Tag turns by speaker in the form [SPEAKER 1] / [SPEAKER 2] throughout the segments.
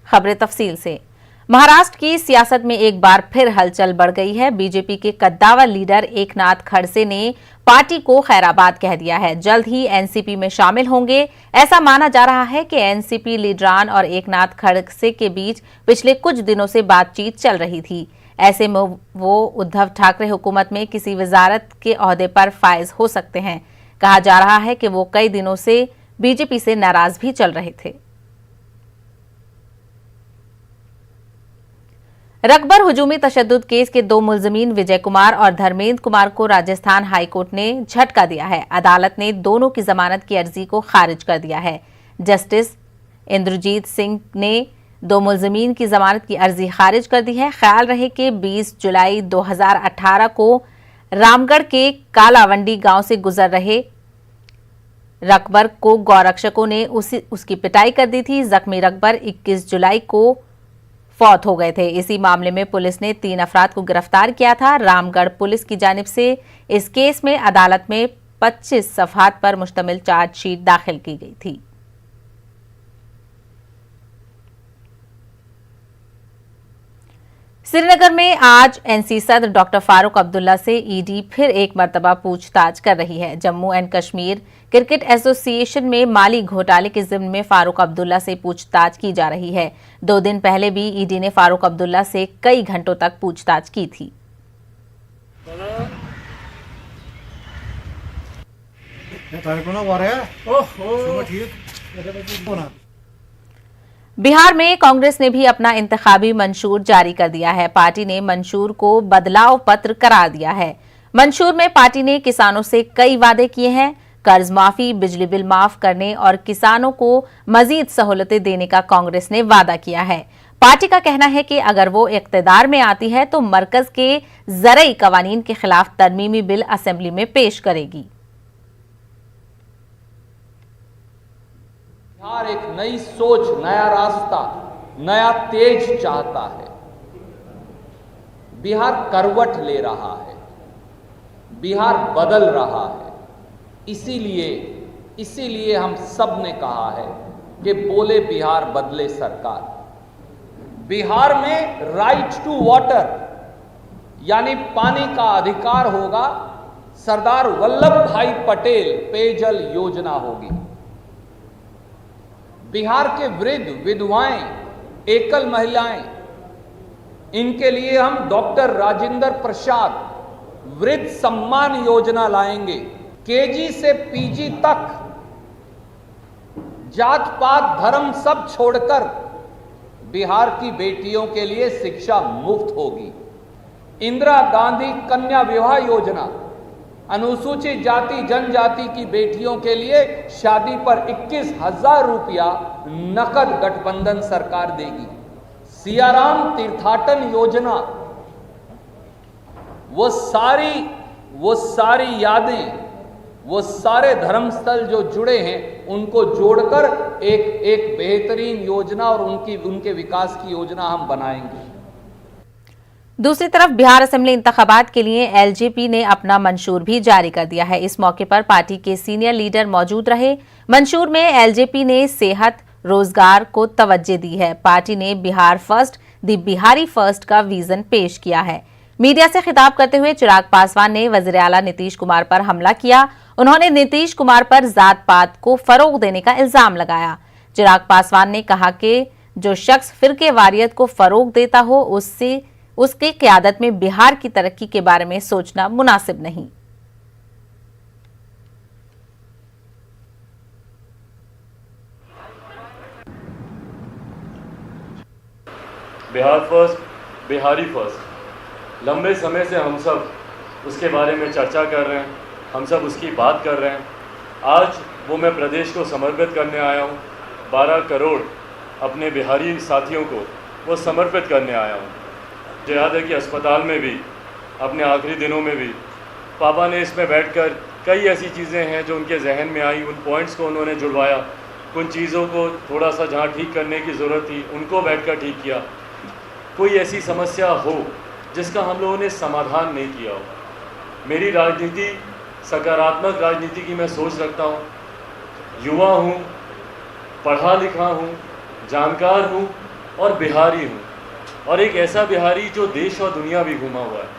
[SPEAKER 1] खबरें तफसील से। महाराष्ट्र की सियासत में एक बार फिर हलचल बढ़ गई है। बीजेपी के कद्दावर लीडर एकनाथ खड़से ने पार्टी को खैराबाद कह दिया है। जल्द ही एनसीपी में शामिल होंगे। ऐसा माना जा रहा है कि एनसीपी लीडरान और एकनाथ खड़से के बीच पिछले कुछ दिनों से बातचीत चल रही थी। ऐसे में वो उद्धव ठाकरे हुकूमत में किसी वजारत के ओहदे पर फायज हो सकते हैं। कहा जा रहा है कि वो कई दिनों से बीजेपी से नाराज भी चल रहे थे। रकबर हुजूमी तशद्दुद केस के 2 मुलजमीन विजय कुमार और धर्मेंद्र कुमार को राजस्थान हाईकोर्ट ने झटका दिया है। अदालत ने दोनों की जमानत की अर्जी को खारिज कर दिया है। जस्टिस इंद्रजीत सिंह ने 2 मुलजमीन की जमानत की अर्जी खारिज कर दी है। ख्याल रहे कि 20 जुलाई 2018 को रामगढ़ के कालावंडी गांव से गुजर रहे रकबर को गौरक्षकों ने उसकी पिटाई कर दी थी। जख्मी रकबर 21 जुलाई को फौत हो गए थे। इसी मामले में पुलिस ने 3 अफराद को गिरफ्तार किया था। रामगढ़ पुलिस की जानिब से इस केस में अदालत में 25 सफहात पर मुश्तमिल चार्जशीट दाखिल की गई थी। श्रीनगर में आज एनसी सदर डॉक्टर फारूक अब्दुल्ला से ईडी फिर एक मरतबा पूछताछ कर रही है। Jammu and Kashmir cricket association में माली घोटाले के जिम्न में फारूक अब्दुल्ला से पूछताछ की जा रही है। 2 दिन पहले भी ईडी ने फारूक अब्दुल्ला से कई घंटों तक पूछताछ की थी। बिहार में कांग्रेस ने भी अपना इंतखाबी मंशूर जारी कर दिया है। पार्टी ने मंशूर को बदलाव पत्र करार दिया है। मंशूर में पार्टी ने किसानों से कई वादे किए हैं। कर्ज माफी, बिजली बिल माफ करने और किसानों को मजीद सहूलतें देने का कांग्रेस ने वादा किया है। पार्टी का कहना है कि अगर वो इख्तियार में आती है तो मरकज के ज़रई कवानीन के खिलाफ तरमीमी बिल असेंबली में पेश करेगी।
[SPEAKER 2] बिहार एक नई सोच, नया रास्ता, नया तेज चाहता है। बिहार करवट ले रहा है, बिहार बदल रहा है। इसीलिए हम सब ने कहा है कि बोले बिहार बदले सरकार। बिहार में राइट टू वाटर यानी पानी का अधिकार होगा। सरदार वल्लभ भाई पटेल पेयजल योजना होगी। बिहार के वृद्ध, विधवाएं, एकल महिलाएं, इनके लिए हम डॉक्टर राजेंद्र प्रसाद वृद्ध सम्मान योजना लाएंगे। केजी से पीजी तक जात पात धर्म सब छोड़कर बिहार की बेटियों के लिए शिक्षा मुफ्त होगी। इंदिरा गांधी कन्या विवाह योजना, अनुसूचित जाति जनजाति की बेटियों के लिए शादी पर 21,000 रुपया नकद गठबंधन सरकार देगी। सियाराम तीर्थाटन योजना, वो सारी यादें, वो सारे धर्मस्थल जो जुड़े हैं उनको जोड़कर एक बेहतरीन योजना और उनके विकास की योजना हम बनाएंगे।
[SPEAKER 1] दूसरी तरफ बिहार असेंबली इंतखाबात के लिए एलजेपी ने अपना मंशूर भी जारी कर दिया है। इस मौके पर पार्टी के सीनियर लीडर मौजूद रहे। मंशूर में एलजेपी ने सेहत, रोजगार को तवज्जो दी है। पार्टी ने Bihar first, the Bihari first का विजन पेश किया है। मीडिया से खिताब करते हुए चिराग पासवान ने वज़ीर आला नीतीश कुमार पर हमला किया। उन्होंने नीतीश कुमार पर जात पात को फरोग देने का इल्जाम लगाया। चिराग पासवान ने कहा कि जो शख्स फिरके वारियत को फरोग देता हो उसके क़यादत में बिहार की तरक्की के बारे में सोचना मुनासिब नहीं।
[SPEAKER 3] बिहार फर्स्ट, बिहारी फर्स्ट, लंबे समय से हम सब उसके बारे में चर्चा कर रहे हैं, हम सब उसकी बात कर रहे हैं। आज वो मैं प्रदेश को समर्पित करने आया हूँ। 12 करोड़ अपने बिहारी साथियों को वो समर्पित करने आया हूँ। मुझे याद है कि अस्पताल में भी, अपने आखिरी दिनों में भी, पापा ने इसमें बैठकर कई ऐसी चीज़ें हैं जो उनके जहन में आई, उन पॉइंट्स को उन्होंने जुड़वाया। उन चीज़ों को थोड़ा सा जहाँ ठीक करने की ज़रूरत थी उनको बैठकर ठीक किया। कोई ऐसी समस्या हो जिसका हम लोगों ने समाधान नहीं किया हो। मेरी राजनीति सकारात्मक राजनीति की मैं सोच रखता हूँ। युवा हूँ, पढ़ा लिखा हूँ, जानकार हूँ, और बिहारी हूँ, और एक ऐसा बिहारी जो देश और दुनिया भी घूमा हुआ है।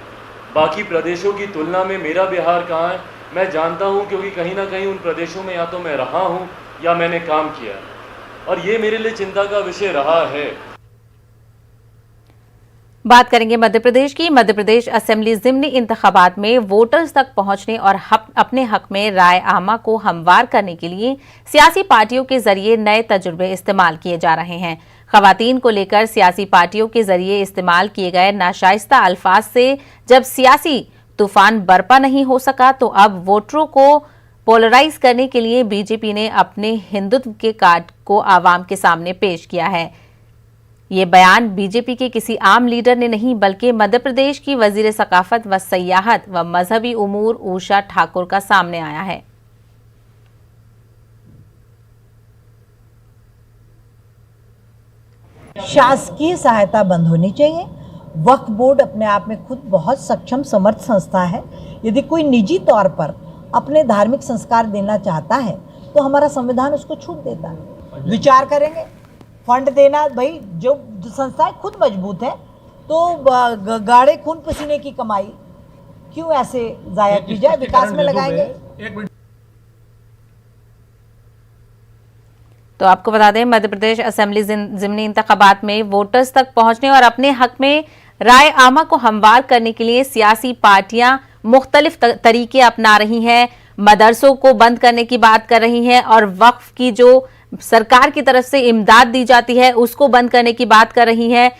[SPEAKER 3] बाकी प्रदेशों की तुलना में मेरा बिहार कहाँ है मैं जानता हूँ, क्योंकि कहीं ना कहीं उन प्रदेशों में या तो मैं रहा हूँ या मैंने काम किया है, और ये मेरे लिए चिंता का विषय रहा है।
[SPEAKER 1] बात करेंगे मध्य प्रदेश की। मध्य प्रदेश असेंबली ज़िमनी इंतखाबात में वोटर्स तक पहुंचने और अपने हक में राय आमा को हमवार करने के लिए सियासी पार्टियों के जरिए नए तजुर्बे इस्तेमाल किए जा रहे हैं। खवातीन को लेकर सियासी पार्टियों के जरिए इस्तेमाल किए गए नाशाइस्ता अल्फाज से जब सियासी तूफान बरपा नहीं हो सका, तो अब वोटरों को पोलराइज करने के लिए बीजेपी ने अपने हिंदुत्व के कार्ड को आवाम के सामने पेश किया है। ये बयान बीजेपी के किसी आम लीडर ने नहीं, बल्कि मध्य प्रदेश की वजीर सकाफत व सयाहत व मजहबी उमूर उषा ठाकुर का सामने आया है।
[SPEAKER 4] शासकीय सहायता बंद होनी चाहिए। वक्फ बोर्ड अपने आप में खुद बहुत सक्षम समर्थ संस्था है। यदि कोई निजी तौर पर अपने धार्मिक संस्कार देना चाहता है तो हमारा संविधान उसको छूट देता है। विचार करेंगे फंड देना। भाई जो संस्थाएं खुद मजबूत है तो गाढ़े खून पसीने की कमाई क्यों ऐसे जाया की जाए, विकास में लगाएंगे।
[SPEAKER 1] तो आपको बता दें, मध्य प्रदेश असेंबली ज़िमनी इंतखाबात में वोटर्स तक पहुंचने और अपने हक में राय आमा को हमवार करने के लिए सियासी पार्टियां मुख्तलिफ तरीके अपना रही हैं। मदरसों को बंद करने की बात कर रही हैं और वक्फ की जो सरकार की तरफ से इमदाद दी जाती है उसको बंद करने की बात कर रही हैं।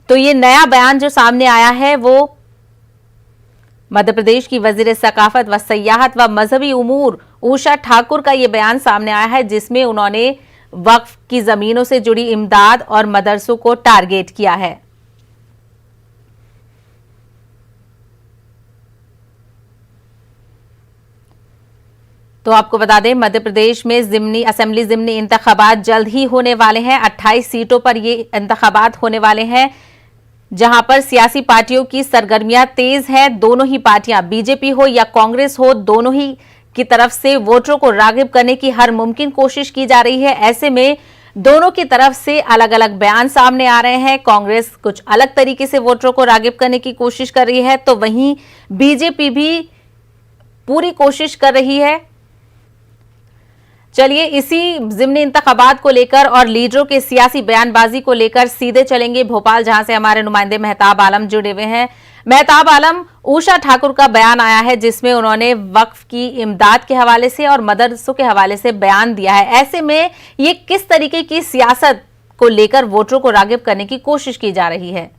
[SPEAKER 1] तो ये नया बयान जो सामने आया है वो मध्य प्रदेश की वजीर सकाफत व सयाहत व मजहबी उमूर उषा ठाकुर का ये बयान सामने आया है, जिसमें उन्होंने वक्फ की जमीनों से जुड़ी इमदाद और मदरसों को टारगेट किया है। तो आपको बता दें, मध्य प्रदेश में असेंबली ज़िमनी इंतखाबात जल्द ही होने वाले हैं। 28 सीटों पर ये इंतखाबात होने वाले हैं, जहां पर सियासी पार्टियों की सरगर्मियां तेज हैं। दोनों ही पार्टियां, बीजेपी हो या कांग्रेस हो, दोनों ही की तरफ से वोटरों को रागिब करने की हर मुमकिन कोशिश की जा रही है। ऐसे में दोनों की तरफ से अलग अलग बयान सामने आ रहे हैं। कांग्रेस कुछ अलग तरीके से वोटरों को रागिब करने की कोशिश कर रही है, तो वहीं बीजेपी भी पूरी कोशिश कर रही है। चलिए इसी ज़िमनी इंतखाबात को लेकर और लीडरों के सियासी बयानबाजी को लेकर सीधे चलेंगे भोपाल, जहां से हमारे नुमाइंदे मेहताब आलम जुड़े हुए हैं। मेहताब आलम, उषा ठाकुर का बयान आया है जिसमें उन्होंने वक्फ की इमदाद के हवाले से और मदरसों के हवाले से बयान दिया है। ऐसे में ये किस तरीके की सियासत को लेकर वोटरों को रागिब करने की कोशिश की जा रही है?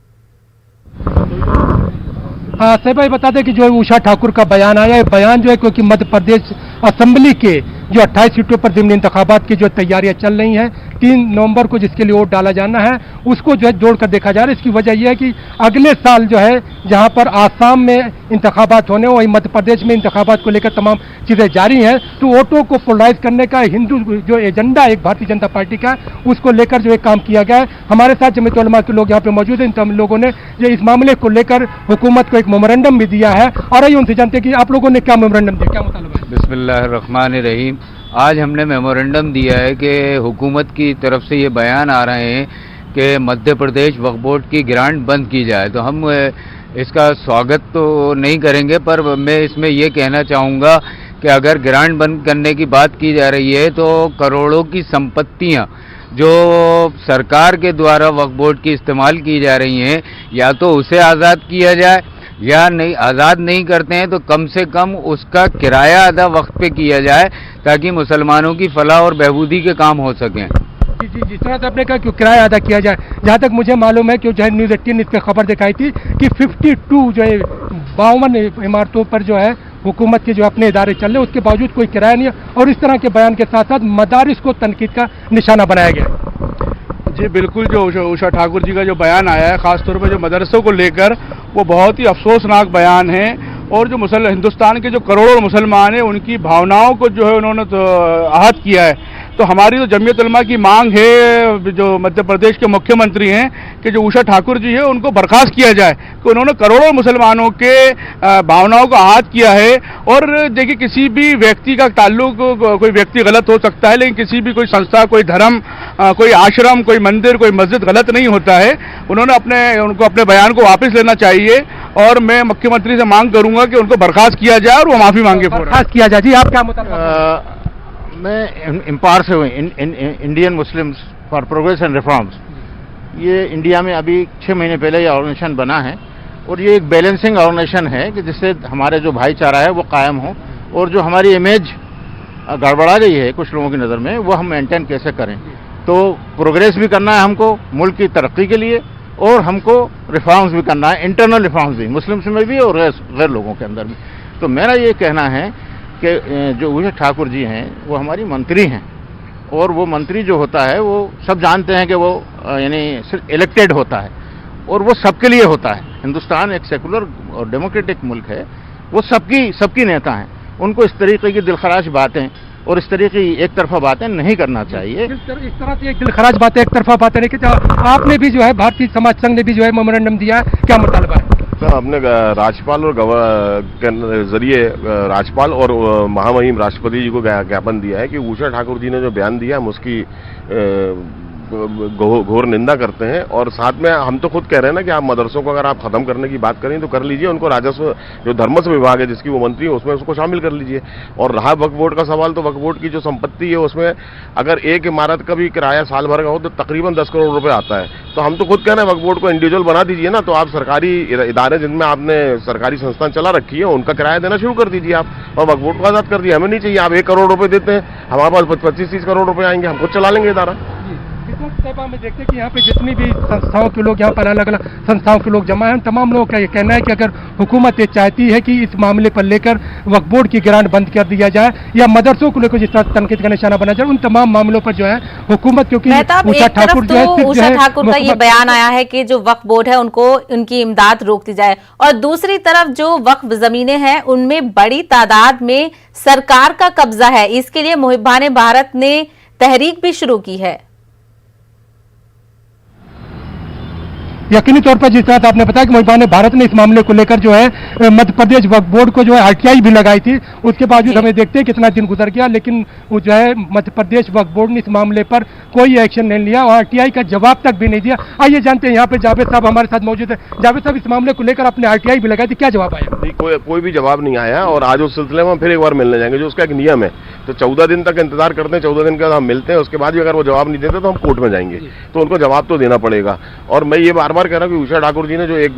[SPEAKER 5] हाँ सही भाई, बता दें कि जो उषा ठाकुर का बयान आया है, बयान जो है क्योंकि मध्य प्रदेश असेंबली के जो 28 सीटों पर ज़िमनी इंतखाबात की जो तैयारियां चल रही हैं, 3 नवंबर को जिसके लिए वोट डाला जाना है, उसको जो है जोड़कर देखा जा रहा है। इसकी वजह यह है कि अगले साल जो है जहां पर आसाम में इंतखाबात होने, वही मध्य प्रदेश में इंतखाबात को लेकर तमाम चीज़ें जारी हैं। तो वोटों को पोलराइज करने का हिंदू जो एजेंडा एक भारतीय जनता पार्टी का, उसको लेकर जो एक काम किया गया है। हमारे साथ जमीयत उलमा के लोग यहाँ पे मौजूद हैं। इन तमाम लोगों ने जो इस मामले को लेकर हुकूमत को एक मेमोरेंडम भी दिया है, और आइए उनसे जानते हैं कि आप लोगों ने क्या मेमोरेंडम दिया, क्या मुतालबा है?
[SPEAKER 6] बिस्मिल्लाहिर्रहमानिर्रहीम। आज हमने मेमोरेंडम दिया है कि हुकूमत की तरफ से ये बयान आ रहे हैं कि मध्य प्रदेश वक्फ बोर्ड की ग्रांट बंद की जाए। तो हम इसका स्वागत तो नहीं करेंगे, पर मैं इसमें ये कहना चाहूँगा कि अगर ग्रांट बंद करने की बात की जा रही है तो करोड़ों की संपत्तियाँ जो सरकार के द्वारा वक्फ बोर्ड की इस्तेमाल की जा रही हैं, या तो उसे आज़ाद किया जाए, या नहीं आज़ाद नहीं करते हैं तो कम से कम उसका किराया अदा वक्त पे किया जाए, ताकि मुसलमानों की फलाह और बहबूदी के काम हो सकें।
[SPEAKER 5] जी जी, जिस तरह से आपने कहा कि किराया अदा किया जाए, जहाँ तक मुझे मालूम है कि जो है न्यूज़ 18 इस पर खबर दिखाई थी कि 52 जो है 52 इमारतों पर जो है हुकूमत के जो अपने इदारे चल रहे, उसके बावजूद कोई किराया नहीं है। और इस तरह के बयान के साथ साथ मदारिस को तनकीद का निशाना बनाया गया।
[SPEAKER 7] जी बिल्कुल, जो उषा ठाकुर जी का जो बयान आया है, ख़ासतौर पर जो मदरसों को लेकर, वो बहुत ही अफसोसनाक बयान है। और जो हिंदुस्तान के जो करोड़ों मुसलमान हैं, उनकी भावनाओं को जो है उन्होंने तो आहत किया है। तो हमारी तो जमीयत उलमा की मांग है, जो मध्य प्रदेश के मुख्यमंत्री हैं, कि जो उषा ठाकुर जी है उनको बर्खास्त किया जाए, कि उन्होंने करोड़ों मुसलमानों के भावनाओं को आहत किया है। और देखिए, किसी भी व्यक्ति का ताल्लुक, कोई व्यक्ति गलत हो सकता है, लेकिन किसी भी कोई संस्था, कोई धर्म, कोई आश्रम, कोई मंदिर, कोई मस्जिद गलत नहीं होता है। उनको अपने बयान को वापस लेना चाहिए और मैं मुख्यमंत्री से मांग करूंगा कि उनको बर्खास्त किया जाए और वो माफी मांगे।
[SPEAKER 5] बर्खास्त किया जाए। जी, आप क्या मुतालबा?
[SPEAKER 8] मैं इम्पार से हूँ, Indian Muslims for progress and reforms. ये इंडिया में अभी 6 महीने पहले ये ऑर्गेनाइजेशन बना है और ये एक बैलेंसिंग ऑर्गेनाइजेशन है कि जिससे हमारे जो भाईचारा है वो कायम हो और जो हमारी इमेज गड़बड़ा गई है कुछ लोगों की नज़र में, वो हम मेंटेन कैसे करें। तो प्रोग्रेस भी करना है हमको मुल्क की तरक्की के लिए, और हमको रिफॉर्म्स भी करना है, इंटरनल रिफॉर्म्स भी, मुस्लिम्स में भी और गैर लोगों के अंदर भी। तो मेरा ये कहना है कि जो उषा ठाकुर जी हैं वो हमारी मंत्री हैं, और वो मंत्री जो होता है वो सब जानते हैं कि वो यानी सिर्फ इलेक्टेड होता है और वो सबके लिए होता है। हिंदुस्तान एक सेकुलर और डेमोक्रेटिक मुल्क है, वो सबकी नेता हैं। उनको इस तरीके की दिलखराश बातें और इस तरह की एक तरफा बातें नहीं करना चाहिए।
[SPEAKER 5] इस तरह से एक दिलखराज बातें, एक तरफा बातें नहीं। आपने भी जो है, भारतीय समाज संघ ने भी जो है मेमोरेंडम दिया है, क्या मुतालबा है?
[SPEAKER 9] सर, हमने राज्यपाल और के जरिए राज्यपाल और महामहिम राष्ट्रपति जी को ज्ञापन दिया है कि उषा ठाकुर जी ने जो बयान दिया हम उसकी घोर निंदा करते हैं। और साथ में हम तो खुद कह रहे हैं ना कि आप मदरसों को अगर आप खत्म करने की बात करें तो कर लीजिए, उनको राजस्व जो धर्मस्व विभाग है जिसकी वो मंत्री है उसमें उसको शामिल कर लीजिए। और रहा वक्फ बोर्ड का सवाल, तो वक्फ बोर्ड की जो संपत्ति है उसमें अगर एक इमारत का भी किराया साल भर का हो तो तकरीबन 10 करोड़ रुपए आता है। तो हम तो खुद कह रहे हैं वक्फ बोर्ड को इंडिविजुअल बना दीजिए ना, तो आप सरकारी इदारे जिनमें आपने सरकारी संस्थान चला रखी है उनका किराया देना शुरू कर दीजिए आप, और वक्फ बोर्ड को आजाद कर दिए। हमें नहीं चाहिए आप 1 करोड़ रुपए देते हैं, हमारे पास 25-30 करोड़ रुपए आएंगे, हम खुद चला लेंगे इदारा।
[SPEAKER 5] में देखते हैं कि यहाँ पे जितनी भी संस्थाओं के लोग, यहाँ पर अलग अलग संस्थाओं के लोग जमा हैं, तमाम लोगों का ये कहना है कि अगर हुकूमत ये चाहती है कि इस मामले पर लेकर वक्फ बोर्ड की ग्रांट बंद कर दिया जाए या मदरसों को लेकर जिस तरह तनकीद का निशाना बना जाए, उन तमाम मामलों पर जो है हुकूमत, क्योंकि
[SPEAKER 1] उषा ठाकुर का ये बयान आया है कि जो वक्फ बोर्ड है उनको उनकी इमदाद रोक दी जाए, और दूसरी तरफ जो वक्फ जमीनें हैं उनमें बड़ी तादाद में सरकार का कब्जा है। इसके लिए मुहिब्बान भारत ने तहरीक भी शुरू की है।
[SPEAKER 5] यकीनी तौर पर जिस तरह आपने बताया कि मुहिब्बान भारत ने इस मामले को लेकर जो है मध्य प्रदेश वक्फ बोर्ड को जो है आरटीआई भी लगाई थी, उसके बावजूद हमें देखते हैं कितना दिन गुजर गया, लेकिन वो जो है मध्य प्रदेश वक्फ बोर्ड ने इस मामले पर कोई एक्शन नहीं लिया और आरटीआई का जवाब तक भी नहीं दिया। आइए जानते हैं, यहाँ पे जावेद साहब हमारे साथ मौजूद है। जावेद साहब, इस मामले को लेकर आपने आरटीआई भी लगाई थी, क्या जवाब आया?
[SPEAKER 9] नहीं, कोई भी जवाब नहीं आया, और आज उस सिलसिले में फिर एक बार मिलने जाएंगे, जो उसका एक नियम है। तो 14 दिन तक इंतजार करते हैं, 14 दिन के बाद हम मिलते हैं, उसके बाद भी अगर वो जवाब नहीं देते तो हम कोर्ट में जाएंगे, तो उनको जवाब तो देना पड़ेगा। और मैं ये बार बार कह रहा हूँ कि उषा ठाकुर जी ने जो एक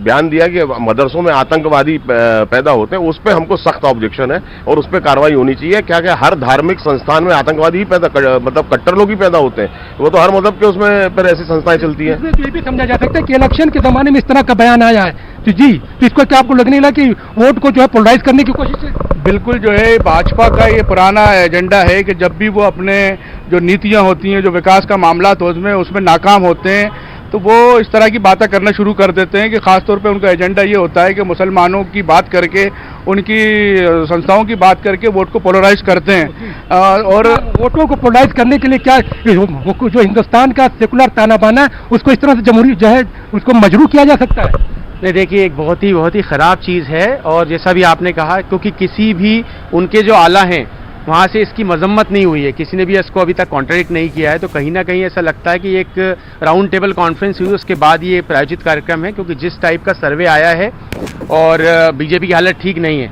[SPEAKER 9] बयान दिया कि मदरसों में आतंकवादी पैदा होते हैं, उस पर हमको सख्त ऑब्जेक्शन है और उस पर कार्रवाई होनी चाहिए। क्या क्या हर धार्मिक संस्थान में आतंकवादी ही मतलब कट्टर लोग ही पैदा होते हैं, वो तो हर मजहब के उसमें पर ऐसी संस्थाएं चलती हैं।
[SPEAKER 5] ये भी समझा जा सकता है कि इलेक्शन के जमाने में इस तरह का बयान आया है, तो जी, तो इसको क्या आपको लगने लगा कि वोट को जो है पोलराइज करने की कोशिश है?
[SPEAKER 7] बिल्कुल, जो है भाजपा का ये पुराना एजेंडा है कि जब भी वो अपने जो नीतियां होती हैं, जो विकास का मामला होता है उसमें नाकाम होते हैं, तो वो इस तरह की बातें करना शुरू कर देते हैं कि खासतौर पे उनका एजेंडा ये होता है कि मुसलमानों की बात करके, उनकी संस्थाओं की बात करके वोट को पोलराइज करते हैं। और
[SPEAKER 5] वोटों को पोलराइज करने के लिए क्या जो हिंदुस्तान का सेकुलर ताना बाना है उसको इस तरह से जमहूरी जो है उसको मजरू किया जा सकता है?
[SPEAKER 10] नहीं, देखिए, एक बहुत ही ख़राब चीज़ है, और जैसा भी आपने कहा, क्योंकि किसी भी उनके जो आला हैं वहाँ से इसकी मजम्मत नहीं हुई है, किसी ने भी इसको अभी तक कॉन्ट्रडिक्ट नहीं किया है। तो कहीं ना कहीं ऐसा लगता है कि एक राउंड टेबल कॉन्फ्रेंस हुई उसके बाद ये प्रायोजित कार्यक्रम है, क्योंकि जिस टाइप का सर्वे आया है और बीजेपी की हालत ठीक नहीं है।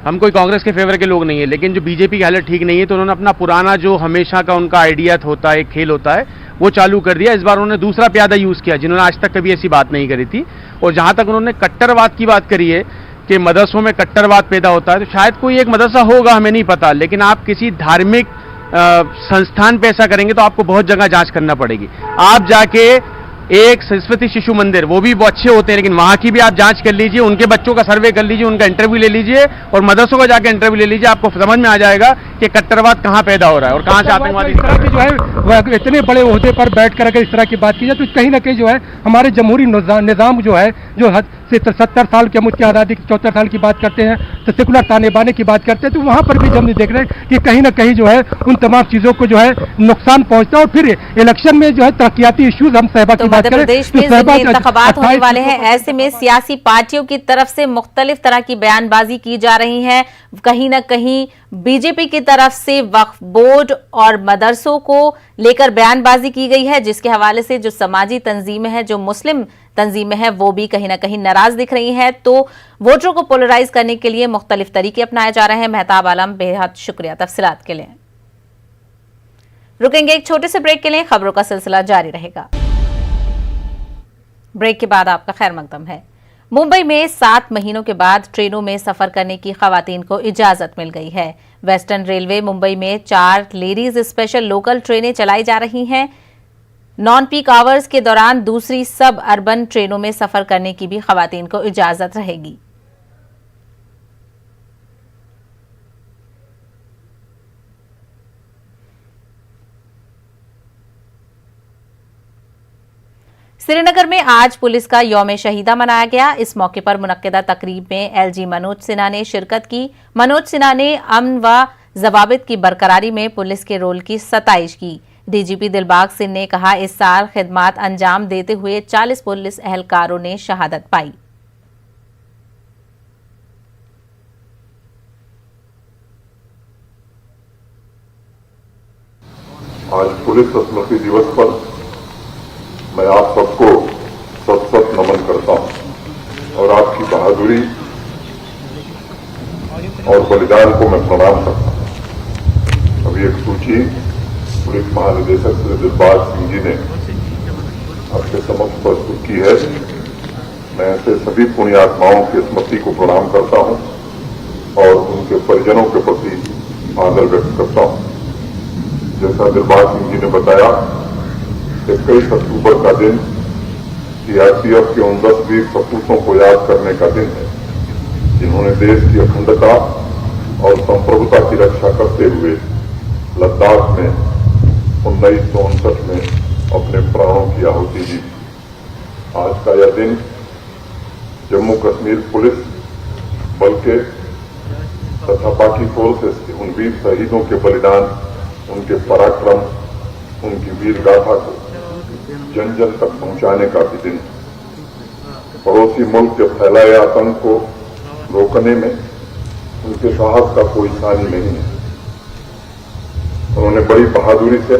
[SPEAKER 10] हम कोई कांग्रेस के फेवर के लोग नहीं है, लेकिन जो बीजेपी की हालत ठीक नहीं है तो उन्होंने अपना पुराना जो हमेशा का उनका आइडिया होता है, एक खेल होता है, वो चालू कर दिया। इस बार उन्होंने दूसरा प्यादा यूज़ किया जिन्होंने आज तक कभी ऐसी बात नहीं करी थी। और जहाँ तक उन्होंने कट्टरवाद की बात करी है कि मदरसों में कट्टरवाद पैदा होता है, तो शायद कोई एक मदरसा होगा, हमें नहीं पता, लेकिन आप किसी धार्मिक संस्थान पे ऐसा करेंगे तो आपको बहुत जगह जांच करना पड़ेगी। आप जाके एक सरस्वती शिशु मंदिर, वो भी बहुत अच्छे होते हैं, लेकिन वहां की भी आप जांच कर लीजिए, उनके बच्चों का सर्वे कर लीजिए, उनका इंटरव्यू ले लीजिए, और मदरसों का जाके इंटरव्यू ले लीजिए, आपको समझ में आ जाएगा कि कट्टरवाद कहाँ पैदा हो रहा है और कहाँ से आतंकवादी
[SPEAKER 5] इस तरह की जो है इतने बड़े ओहदे पर बैठ कर अगर इस तरह की बात की जाए तो कहीं ना कहीं जो है हमारे जमहूरी निज़ाम जो है जो जैसे 70 साल की हम उसकी आज़ादी की 74 साल की बात करते हैं, तो सेकुलर ताने बाने की बात करते हैं, तो वहाँ पर भी हम देख रहे हैं कि कहीं ना कहीं जो है उन तमाम चीज़ों को जो है नुकसान पहुँचता है। और फिर इलेक्शन में जो है तरक्याती इश्यूज हम सहबा की बात करें
[SPEAKER 1] प्रदेश में ज़िमनी इंतखाबात होने वाले हैं, ऐसे में सियासी पार्टियों की तरफ से मुख्तलिफ तरह की बयानबाजी की जा रही है। कहीं ना कहीं बीजेपी की तरफ से वक्फ बोर्ड और मदरसों को लेकर बयानबाजी की गई है, जिसके हवाले से जो समाजी तंजीमें हैं, जो मुस्लिम तंजीमें हैं, वो भी कहीं ना कहीं नाराज दिख रही हैं। तो वोटरों को पोलराइज करने के लिए मुख्तलिफ तरीके अपनाए जा रहे हैं। मेहताब आलम, बेहद शुक्रिया तफसीलात के लिए। रुकेंगे एक छोटे से ब्रेक के लिए, खबरों का सिलसिला जारी रहेगा। ब्रेक के बाद आपका खैर मकदम है। मुंबई में 7 महीनों के बाद ट्रेनों में सफर करने की खवातीन को इजाजत मिल गई है। वेस्टर्न रेलवे मुंबई में 4 लेडीज स्पेशल लोकल ट्रेनें चलाई जा रही हैं। नॉन पीक आवर्स के दौरान दूसरी सब अर्बन ट्रेनों में सफर करने की भी खवातीन को इजाजत रहेगी। श्रीनगर में आज पुलिस का यौम शहीदा मनाया गया। इस मौके पर मुनक्किदा तकरीब में एलजी मनोज सिन्हा ने शिरकत की। मनोज सिन्हा ने अमन व जवाबित की बरकरारी में पुलिस के रोल की सताइश की। डीजीपी दिलबाग सिंह ने कहा, इस साल खिदमात अंजाम देते हुए 40 पुलिस एहलकारों ने शहादत पाई।
[SPEAKER 11] आज पुलिस स्मृति दिवस पर मैं आप सबको सत नमन करता हूं और आपकी बहादुरी और बलिदान को मैं प्रणाम करता हूं। अभी एक सूची पुलिस महानिदेशक श्री दिलबाग सिंह जी ने आपके समक्ष प्रस्तुत की है। मैं ऐसे सभी पुण्य आत्माओं की स्मृति को प्रणाम करता हूं और उनके परिजनों के प्रति आदर व्यक्त करता हूं। जैसा दिलबाग सिंह जी ने बताया, 21 अक्टूबर का दिन सीआरपीएफ के उन 10 वीर सपूतों को याद करने का दिन है, जिन्होंने देश की अखंडता और संप्रभुता की रक्षा करते हुए लद्दाख में 1959 में अपने प्राणों की आहुति दी। आज का यह दिन जम्मू कश्मीर पुलिस बल के तथा बाकी फोर्सेस के उन वीर शहीदों के बलिदान, उनके पराक्रम, उनकी वीर गाथा को जन जन तक पहुंचाने का भी दिन। पड़ोसी मुल्क के फैलाए आतंक को रोकने में उनके साहस का कोई सानी नहीं है। उन्होंने बड़ी बहादुरी से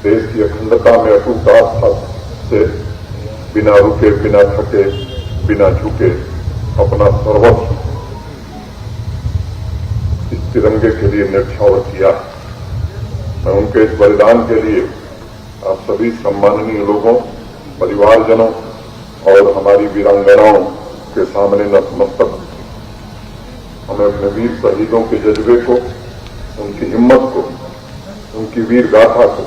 [SPEAKER 11] देश की अखंडता में अटूट आस्था से बिना रुके, बिना थके, बिना झुके अपना सर्वस्व इस तिरंगे के लिए न्यौछावर किया। मैं उनके इस बलिदान के लिए आप सभी सम्माननीय लोगों, परिवारजनों और हमारी वीरांगनाओं के सामने नतमस्तक। हमें अपने वीर शहीदों के जज्बे को, उनकी हिम्मत को, उनकी वीर गाथा को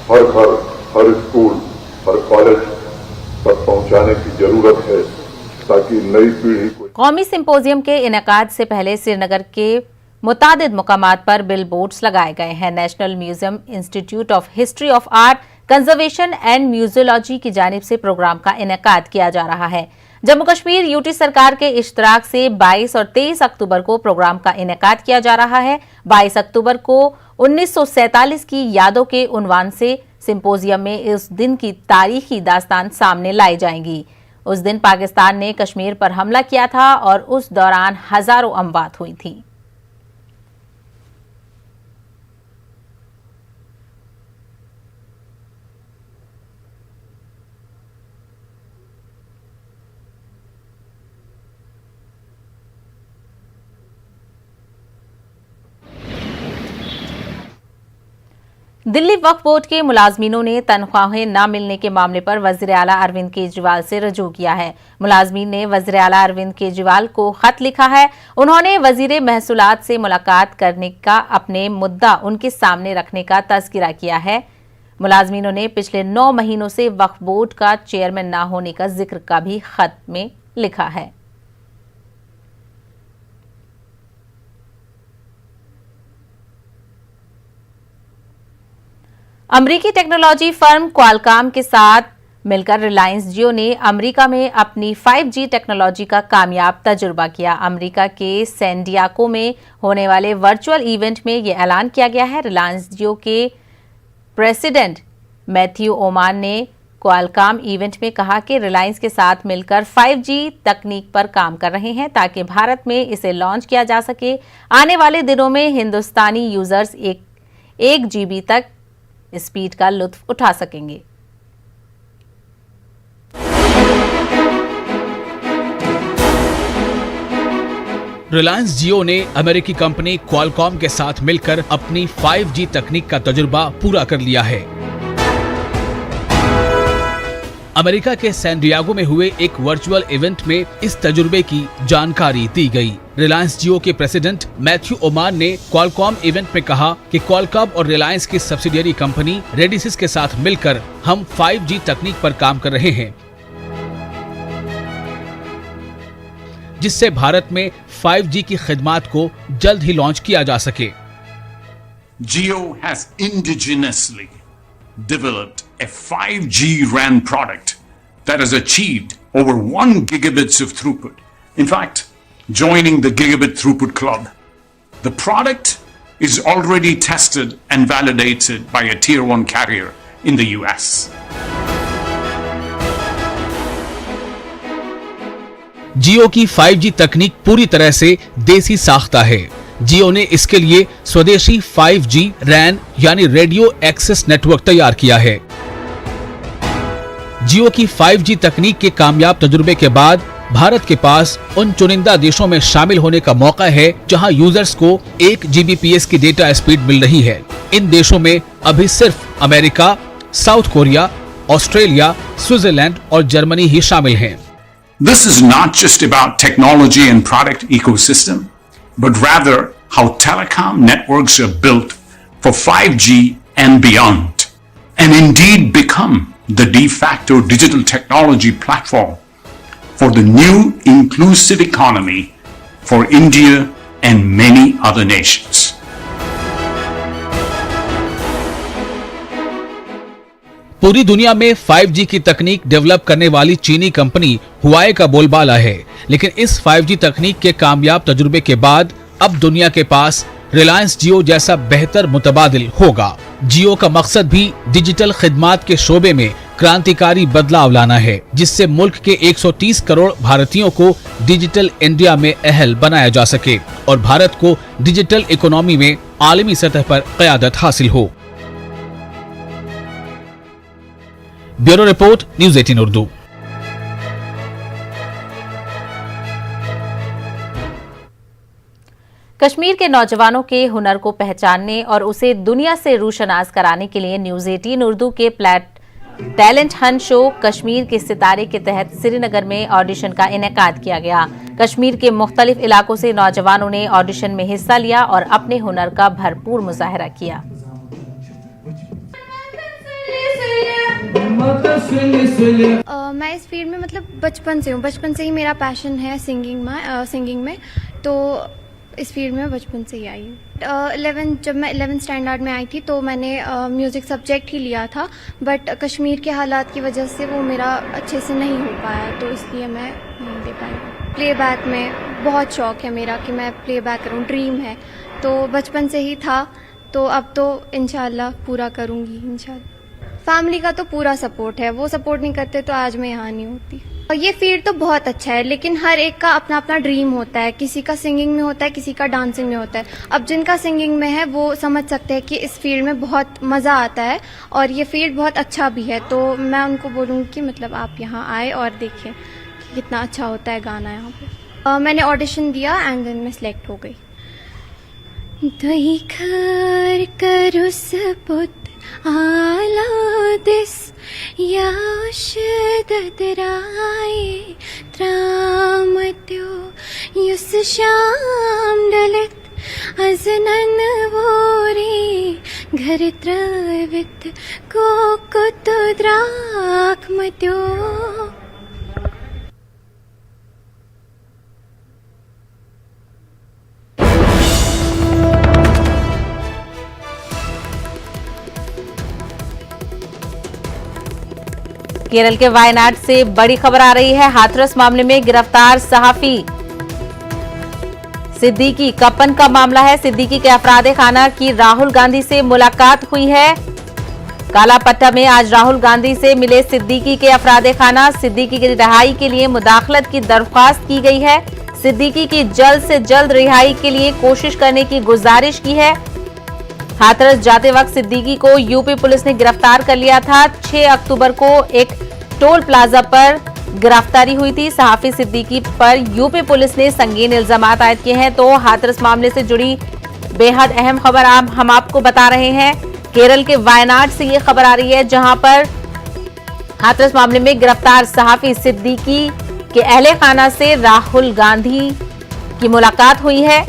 [SPEAKER 11] हर घर, हर स्कूल, हर कॉलेज तक पहुंचाने की जरूरत है, ताकि नई पीढ़ी को।
[SPEAKER 1] कौमी सिंपोजियम के इनेकाद से पहले श्रीनगर के मुतादिद मुकामात पर बिल बोर्ड्स लगाए गए हैं। National museum, institute of history of art, conservation and museology की जानिब से प्रोग्राम का इनेकाद किया जा रहा है। जम्मू कश्मीर यूटी सरकार के इश्तराक से 22 और 23 अक्टूबर को प्रोग्राम का इनेकाद किया जा रहा है। 22 अक्टूबर को 1947 की यादों के उन्वान से सिंपोजियम में इस दिन की तारीखी दास्तान सामने लाई जाएंगी। उस दिन पाकिस्तान ने कश्मीर पर हमला किया था और उस दौरान हजारों अमवात हुई थी। दिल्ली वक्फ बोर्ड के मुलाजमीनों ने तनख्वाहें न मिलने के मामले पर वज़ीर आला अरविंद केजरीवाल से रजू किया है। मुलाजमीन ने वज़ीर आला अरविंद केजरीवाल को खत लिखा है। उन्होंने वज़ीर महसूलात से मुलाकात करने का अपने मुद्दा उनके सामने रखने का तज़किरा किया है। मुलाजमीनों ने पिछले 9 महीनों से वक्फ बोर्ड का चेयरमैन न होने का जिक्र का भी खत में लिखा है। अमरीकी टेक्नोलॉजी फर्म क्वालकॉम के साथ मिलकर रिलायंस जियो ने अमेरिका में अपनी 5G टेक्नोलॉजी का कामयाब तजुर्बा किया। अमेरिका के सैन डिएगो में होने वाले वर्चुअल इवेंट में यह ऐलान किया गया है। रिलायंस जियो के प्रेसिडेंट मैथ्यू ओमान ने क्वालकॉम इवेंट में कहा कि रिलायंस के साथ मिलकर 5G तकनीक पर काम कर रहे हैं ताकि भारत में इसे लॉन्च किया जा सके। आने वाले दिनों में हिंदुस्तानी यूजर्स 1 GB तक स्पीड का लुत्फ उठा सकेंगे।
[SPEAKER 12] रिलायंस जियो ने अमेरिकी कंपनी क्वालकॉम के साथ मिलकर अपनी 5G तकनीक का तजुर्बा पूरा कर लिया है। अमेरिका के सैन डिएगो में हुए एक वर्चुअल इवेंट में इस तजुर्बे की जानकारी दी गई। रिलायंस जियो के प्रेसिडेंट मैथ्यू ओमान ने क्वालकॉम इवेंट में कहा कि क्वालकॉम और रिलायंस की सब्सिडियरी कंपनी रेडिसिस के साथ मिलकर हम 5G तकनीक पर काम कर रहे हैं, जिससे भारत में 5G की खिदमात को जल्द ही लॉन्च किया जा सके।
[SPEAKER 13] Jio has indigenously developed a 5G RAN product that has achieved over 1 gigabits of throughput. In fact, joining the gigabit throughput club. The product is already tested and validated by a tier 1 carrier in the US.
[SPEAKER 12] जियो की 5G तकनीक पूरी तरह से देसी साख्ता है। जियो ने इसके लिए स्वदेशी 5G RAN यानी रेडियो एक्सेस नेटवर्क तैयार किया है। जियो की 5G तकनीक के कामयाब तजुर्बे के बाद भारत के पास उन चुनिंदा देशों में शामिल होने का मौका है जहां यूजर्स को 1 Gbps की डेटा स्पीड मिल रही है। इन देशों में अभी सिर्फ America, south Korea, Australia, Switzerland और जर्मनी ही शामिल हैं।
[SPEAKER 13] This is not just about technology and product ecosystem, but rather how telecom networks are built for 5G and beyond, and indeed become the de facto digital technology platform for the new inclusive economy for India and many other nations.
[SPEAKER 12] पूरी दुनिया में 5G की तकनीक develop करने वाली चीनी company हुआई का बोलबाला है, लेकिन इस 5G तकनीक के कामयाब तजुर्बे के बाद अब दुनिया के पास रिलायंस जियो जैसा बेहतर मुतबादिल होगा। जियो का मकसद भी डिजिटल खिदमात के शोबे में क्रांतिकारी बदलाव लाना है, जिससे मुल्क के 130 करोड़ भारतीयों को डिजिटल इंडिया में अहल बनाया जा सके और भारत को डिजिटल इकोनॉमी में आलमी सतह पर क़यादत हासिल हो। Bureau report, news 18 Urdu.
[SPEAKER 1] Kashmir के नौजवानों के हुनर को पहचानने और उसे दुनिया से रूशनास कराने के लिए न्यूज़ 18 उर्दू के टैलेंट हंट शो कश्मीर के सितारे के तहत श्रीनगर में ऑडिशन का इनेकाद किया गया। कश्मीर के मुख्तलिफ इलाकों से नौजवानों ने ऑडिशन में हिस्सा लिया और अपने हुनर का भरपूर मुजाहरा किया।
[SPEAKER 14] मैं इस फील्ड में मतलब बचपन से ही मेरा पैशन है सिंगिंग में, तो इस फील्ड में बचपन से ही आई हूँ। जब मैं 11th स्टैंडर्ड में आई थी तो मैंने म्यूज़िक सब्जेक्ट ही लिया था, बट कश्मीर के हालात की वजह से वो मेरा अच्छे से नहीं हो पाया, तो इसलिए मैं नहीं दे पाई। प्लेबैक में बहुत शौक़ है मेरा कि मैं प्लेबैक करूँ, ड्रीम है, तो बचपन से ही था, तो अब तो इंशाल्लाह पूरा करूँगी इंशाल्लाह। फैमिली का तो पूरा सपोर्ट है, वो सपोर्ट नहीं करते तो आज मैं यहाँ नहीं होती। और ये फील्ड तो बहुत अच्छा है, लेकिन हर एक का अपना अपना ड्रीम होता है, किसी का सिंगिंग में होता है, किसी का डांसिंग में होता है। अब जिनका सिंगिंग में है वो समझ सकते हैं कि इस फील्ड में बहुत मज़ा आता है और ये फील्ड बहुत अच्छा भी है, तो मैं उनको बोलूँगी कि मतलब आप यहाँ आए और देखें कि कितना अच्छा होता है गाना यहाँ पे। मैंने ऑडिशन दिया एंड देन मैं सिलेक्ट हो गई। आलादिस याशददराए त्रामत्यो युस शाम डलित अजनन वोरे घर त्रवित को कुतुद्राक्मत्यो।
[SPEAKER 1] केरल के वायनाड से बड़ी खबर आ रही है। हाथरस मामले में गिरफ्तार सहाफी सिद्दीकी कपन का मामला है। सिद्दीकी के अफरादे खाना की राहुल गांधी से मुलाकात हुई है। कालापट्टा में आज राहुल गांधी से मिले सिद्दीकी के अफरादे खाना। सिद्दीकी की रिहाई के लिए मुदाखलत की दरख्वास्त की गई है। सिद्दीकी की जल्द से जल्द रिहाई के लिए कोशिश करने की गुजारिश की है। हाथरस जाते वक्त सिद्दीकी को यूपी पुलिस ने गिरफ्तार कर लिया था। 6 अक्टूबर को एक टोल प्लाजा पर गिरफ्तारी हुई थी। सहाफी सिद्दीकी पर यूपी पुलिस ने संगीन इल्जाम आयद किए हैं। तो हाथरस मामले से जुड़ी बेहद अहम खबर हम आपको बता रहे हैं। केरल के वायनाड से ये खबर आ रही है, जहां पर हाथरस मामले में गिरफ्तार सहाफी सिद्दीकी के अहले खाना से राहुल गांधी की मुलाकात हुई है।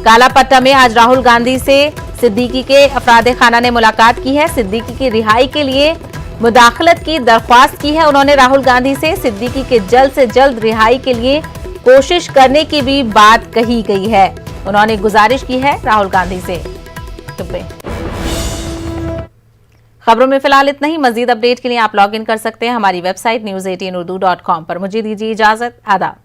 [SPEAKER 1] कालापट्टा में आज राहुल गांधी से सिद्दीकी के अफरादे खाना ने मुलाकात की है। सिद्दीकी की रिहाई के लिए मुदाखलत की दरख्वास्त की है। उन्होंने राहुल गांधी से सिद्दीकी के जल्द से जल्द रिहाई के लिए कोशिश करने की भी बात कही गई है। उन्होंने गुजारिश की है राहुल गांधी से। खबरों में फिलहाल इतना ही। मजीद अपडेट के लिए आप लॉग इन कर सकते हैं हमारी वेबसाइट news18urdu.com पर। मुझे दीजिए इजाजत। आदाब।